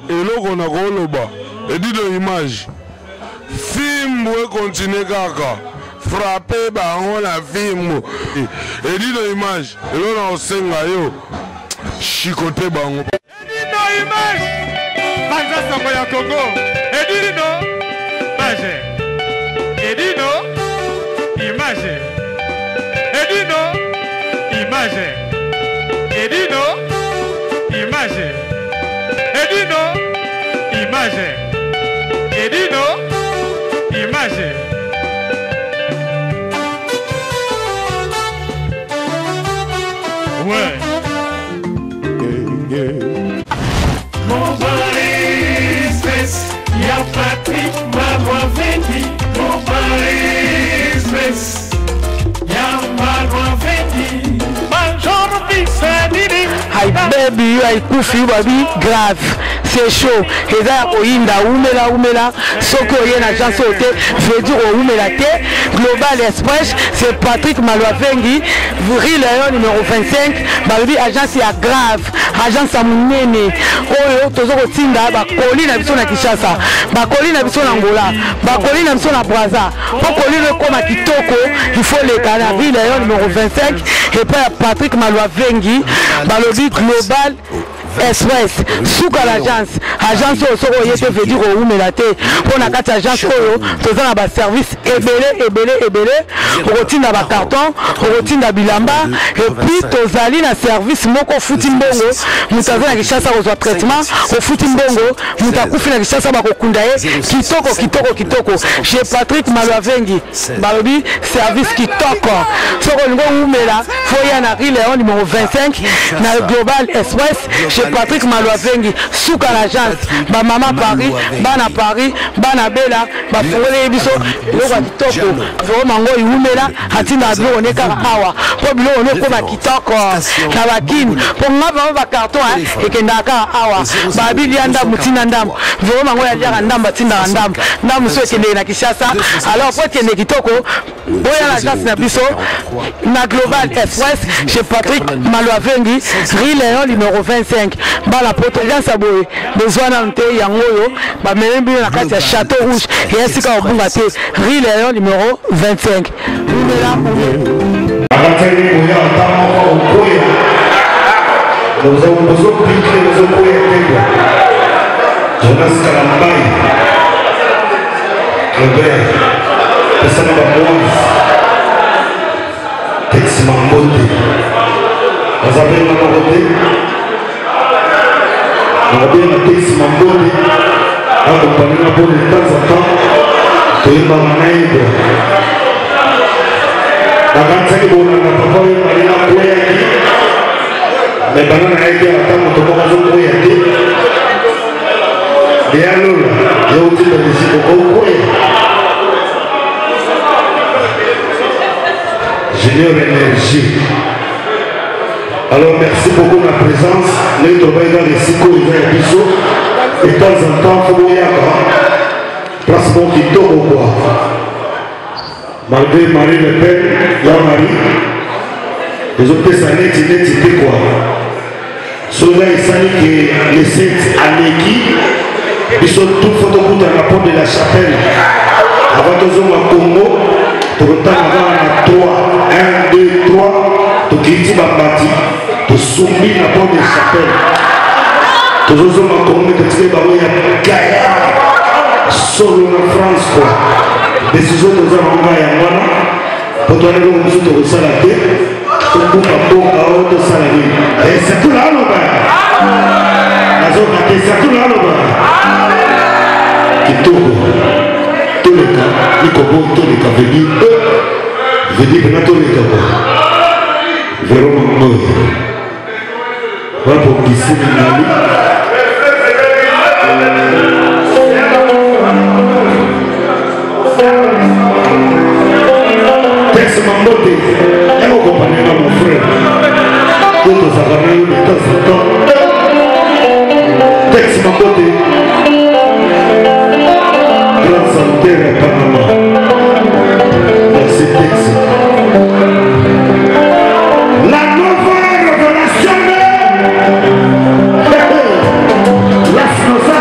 eloko na koloba edito image fimbo continue kaka frapper bango na fimbo edito image eloko na osenga yo chicote bango edito image banza sango ya Congo edito image edito image edito image edito image edito image edito image ouais mon Paris y'a Patrick Malouavendi mon Paris y'a Malouavendi bonjour bisadini Hi baby, I kufi baby grave. C'est chaud. Et là, oinda umela. Soko yen agence ote, veut dire umela te. Global Express, c'est Patrick Malouavendi, Rue Léon numéro 25. Baby agence ya grave, agence ya munene. Oyo tozo kotinda ba koli na biso na Kinshasa, ba koli na biso na Angola, ba koli na biso na Brazza. Pour koli le koma kitoko, il faut les canards. Rue Léon numéro 25 et pas Patrick Malouavendi, balobi Global Express souka l'agence soko yete veut dire au melate pour na kati agence oyo toza na ba service ebele rotina ba carton rotina bilamba et puis tozali na service moko futi mbongo mutaza na Kinshasa ko traitement au futi mbongo mutakufi na Kinshasa ba kokunda ye kitoko chez Patrick Malouavendi balobi service kitoko soko ngo umela foya na Rue Léon numéro 25 na Global Express chez Patrick Malouavendi souka l'agence ba mama Paris bana bela ba fongole biso loko kitoko vraiment ngo iumela hatina bilo ne kaka awa po bilo ne ko ba kitoko na bakini po ngaba ba carton ekenda ka awa ba bilianda mutina ndam vraiment ngo ya ndamba tinda ndam so ekende na Kinshasa alors po ekende kitoko boya l'agence na biso na Global Express chez Patrick Malouavendi Rue Léon numéro 25 bala potagence aboye besoin na nte yangoyo ba membi na kati ya Château Rouge et esika obunga te Rue Léon numéro 25 numela akateni boya tamo okoya nous piquer nous okoya tega Jonas Kalambai Robert pesana ba boys Tex Mambote Azabel Mambote on va bien Tex Mambote accompagné pour de temps en temps Toyeba Manaïdo Bakanzaki bona na papa we marina koya ki mais banana aide ata moto moko zo koya te bien lola yo ti de siko koya Junior Énergie. Alors merci beaucoup de la présence. Nous travaillons dans les siko et les bisous. Et de temps en temps, il faut y avoir place pour qui tombe au bois. Malgré Marie Le Pen, Jean-Marie, les autres années, c'était quoi? Cela est sali que les 7 années ils sont tous photoboutes à la porte de la chapelle. Avant de zoom à Congo, tout le temps avant à 3, 1, 2, 3, tout quitte Babati, tout soumis à la porte de la chapelle. Tout le zoom à Congo, tout le temps à Gaïa, solo en France quoi. Décision de Zamanga et Amwana, pour toi les gens qui sont au salade, tout le monde a beau à haute salade. Et c'est tout là, la zone a été c'est tout là, qui tourne. Tous les cas, il faut tous les cas venir. Je dis que tous les cas. Vraiment moi. Voilà pour qui c'est Tex Mambote, elle m'a accompagné à mon frère. D'autres avaient eu de temps en temps. Tex Mambote, grande santé à Panama. Merci Tex. La nouvelle révélation. La Snosa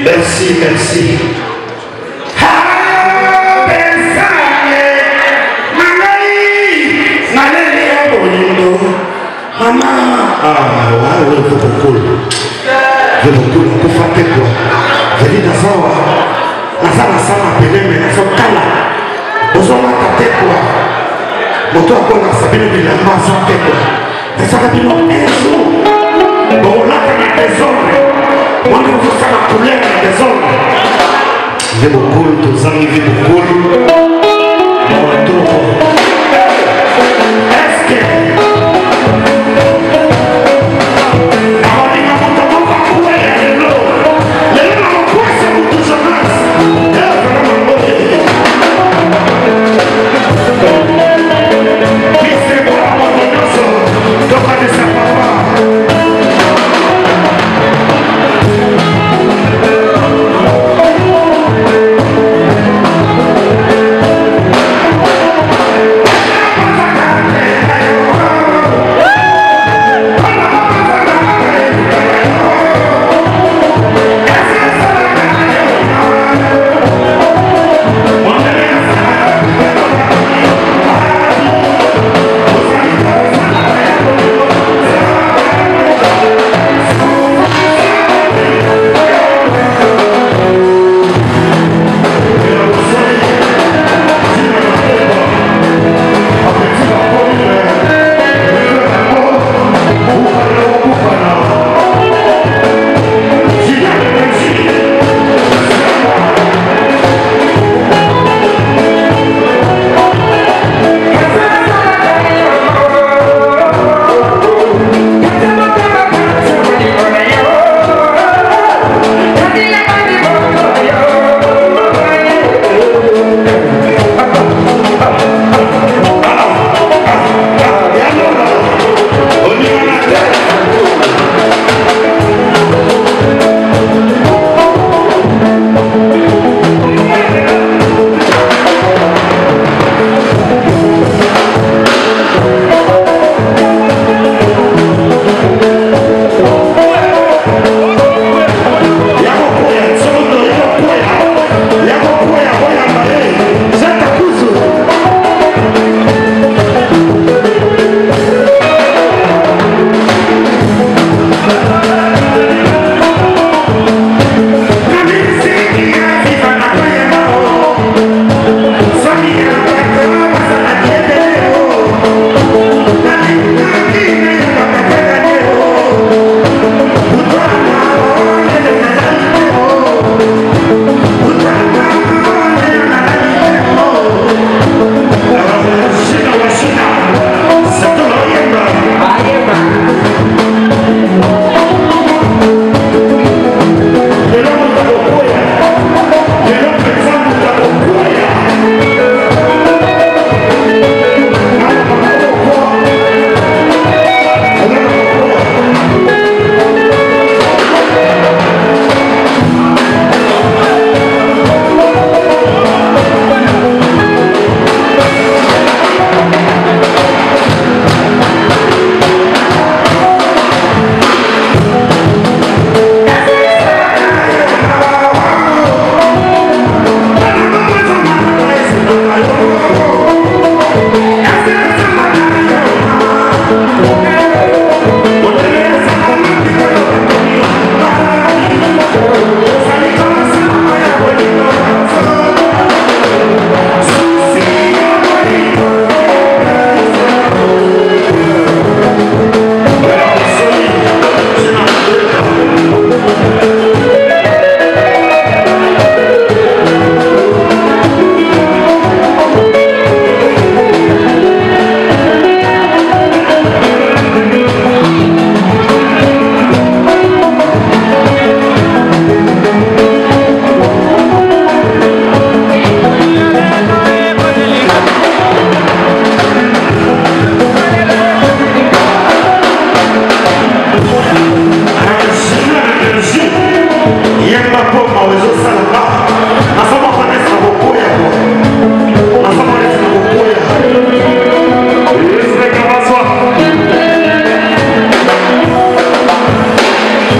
Merci, merci. Maman, ouais, je veux beaucoup. Je veux beaucoup, on peut faire quoi. Je dis, dans ça, mais dans son cas là, on s'en va tâter quoi. Mon toit, on a sabine de la main sans tête quoi. Mais ça va bien un jour. Bon, là, on a des hommes. Moi, on veut faire la couleur des hommes. Je veux beaucoup, tous amis, je veux beaucoup. Bon, tout. Est-ce que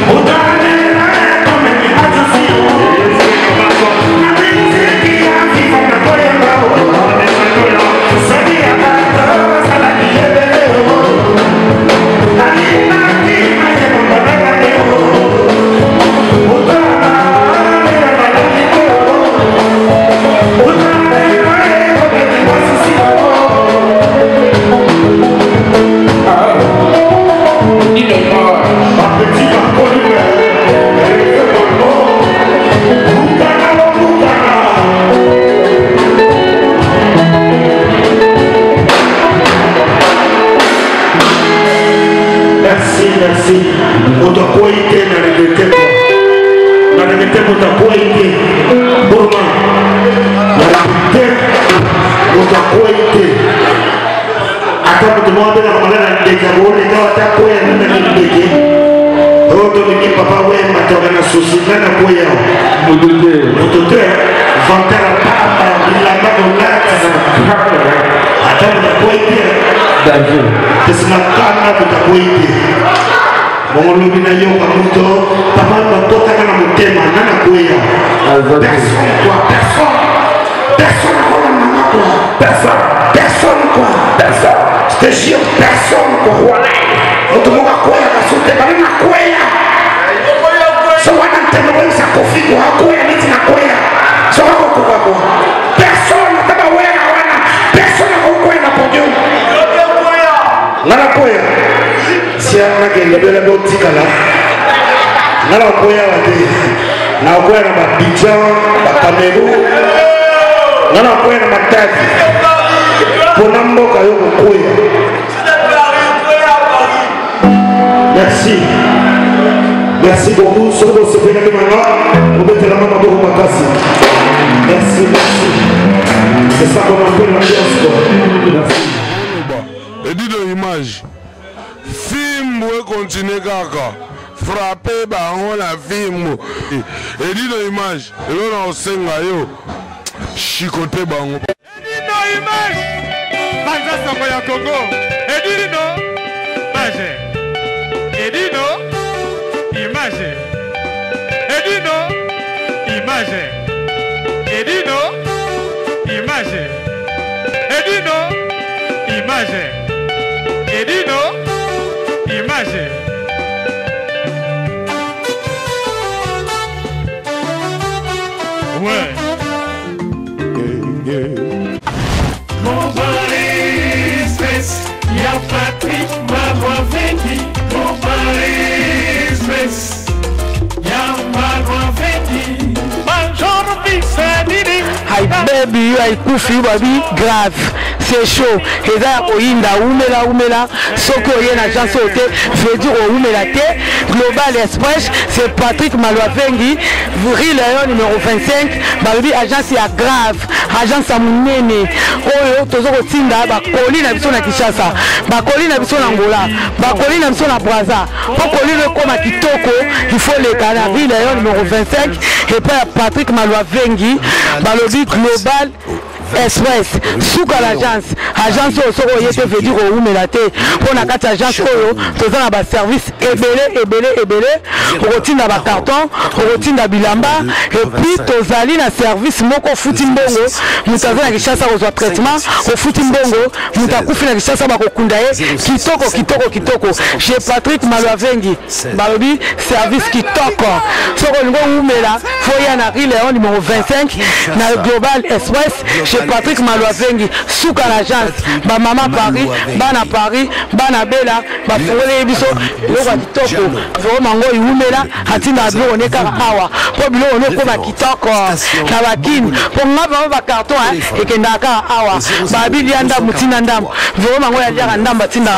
Udane, te motakuwa ite Burma te motakuwa ite ata mutu mwabe na kumagana ndeke mwone kawa takuwa ya nana ndeke oto niki papa wema toka na susi nana kuwa yao mutute vantara papa bilamba kolati ata motakuwa ite tesina kana motakuwa ite Mongolobi na yo kamuto papa matoka kana mutema nana kuya personne quoi personne quoi maman quoi personne quoi je te jure personne quoi voilà otomoka kuya kasute bana kuya so wana temwe sa kofi kwa kuya niti na kuya so wako kwa personne kama wewe wana personne kwa kuya na podium nana kuya si ana kende bela botikala nala koya wate na koya na Abidjan ba Cameroun nala koya na Matadi pona mboka yo koya merci beaucoup soko sepena de manga obetela mama boko makasi merci c'est ça qu'on appelle la chance merci Edido image film we continue kaka frapper bango na film Edido image elona osenga yo chikote bango Edido image banza songo ya Congo Edido image Edido image Edido image Edido image Edido image Edido image ouais Mon Paris Express, y'a Patrick Marois Vendy. Mon Paris Express, y'a Marois Vendy. Bonjour, Bissadini. Hi baby, you are kufi baby grave. C'est chaud. Et là, oinda umela. Soko yena agence ote, veut dire umela te. Global Express, c'est Patrick Maluavengi, Rue Léon numéro 25. Baby agence ya grave, agence ya munene. Oyo tozoko tinda ba koli na biso na Kinshasa, ba koli na biso na Angola, ba koli na biso na Brazza. Pour koli le koma kitoko, il faut les canards. Rue Léon numéro 25 et puis Patrick Maluavengi, balobi Global Express suka l'agence soko yete veut dire umela te pona kati agence oyo toza na ba service ebele okotinda ba carton okotinda bilamba et puis tozali na service moko futi mbongo mutaza na Kinshasa kozwa traitement ofuti mbongo mutakufi na Kinshasa bakokunda ye kitoko chez Patrick Maluavengi balobi service kitoko soko lingo umela foya na Rue Léon numéro 25 na Global Express chez Patrick Maluavengi suka l'agence ba mama Paris bana bela ba fongole biso loko kitoko zo mango iumela hatinda bilo ne kaka awa po bilo ne ko ba kitoko na bakini po ngaba ba carton ekenda ka awa ba bilianda mutina ndam zo mango ya jaka ndamba tinda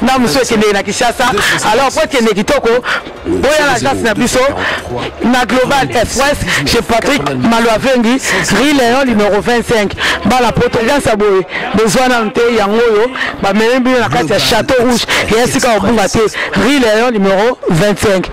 ndam so ekende na Kinshasa alors po ekende kitoko boya l'agence na biso na Global Express chez Patrick Maluavengi Rue Léon numéro 25 bala protégance aboye besoin na nte yangoyo ba membi na kati ya Château Rouge et ainsi ka obunga te Rue Léon numéro 25.